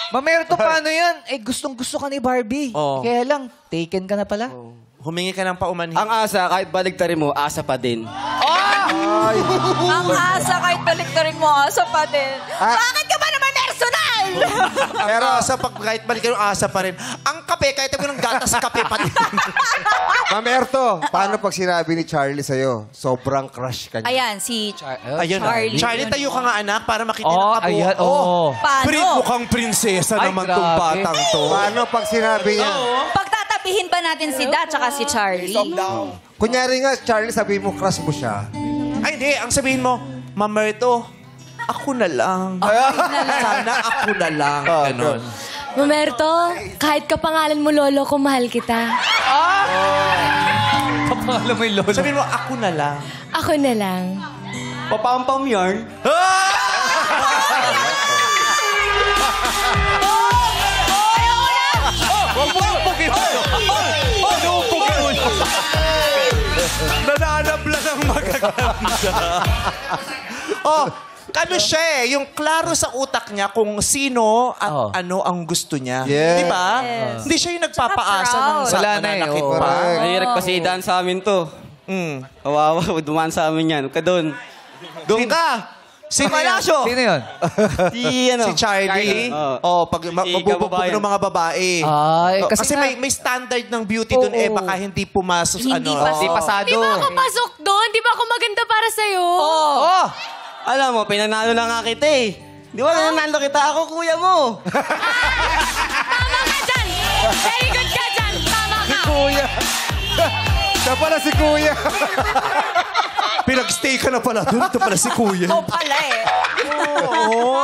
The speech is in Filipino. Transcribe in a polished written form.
Mamerto, paano yan? Eh, gustong-gusto ka ni Barbie. Oo. Kaya lang, taken ka na pala. Humingi ka ng paumanhin. Ang asa, kahit baligtarin mo, asa pa din. Ang asa, kahit baliktarin mo, asa pa din. Bakit ka ba naman personal? Pero kahit balik yung asa pa rin. Ang kape, kahit ako ng gatas kape pa din. Ma'am Erto, paano pag sinabi ni Charlie sa'yo, sobrang crush ka niya? Ayan, si Ayun Charlie. Charlie, tayo ka nga anak para makita ng Oh, kabuo. ayan, oh. Paano? Mukhang prinsesa Ay, naman tong grabe. batang to. Paano pag sinabi niya? Pagtatabihin ba natin si Da tsaka si Charlie? Kunyari nga, Charlie, sabi mo, crush mo siya. Ay, hindi. Ang sabihin mo, Mamerto, ako na lang. Sana ako na lang. Ganon. Mamerto, kahit kapangalan mo lolo ko, mahal kita. Kapangalan mo yung lolo. Sabihin mo, ako na lang. Ako na lang. Papampam yarn. Huwag mo yung pugin ulo. Huwag mo yung pugin ulo. Nananabla ng magaganda. Ano siya eh, yung klaro sa utak niya kung sino at ano ang gusto niya. Yeah. Di ba? Hindi siya yung nagpapaasa ng Wala na eh, nananakit oo. pa. Mahirap kasi daan sa amin to. Kawawa, dumaan sa amin yan. Huwag ka doon. Doon ka! Si Malasyo! Sino yun? Si Si Charlie. Pag mabubugbog ng mga babae. Ay, Kasi nga- may standard ng beauty doon eh, baka hindi pumasok. Hindi ano. pasok. Di pasado. Di ba ako pasok doon? Di ba ako maganda para sa'yo? Oh! Alam mo, pinanalo na nga kita eh. Di ba nanalo kita? Ako kuya mo. Tama ka dyan! Very good ka dyan! Tama ka! Kuya! Siya pala si Kuya! Pinag-stay ka na pala doon. Ito pala si Kuya. Oo pala eh. Oo.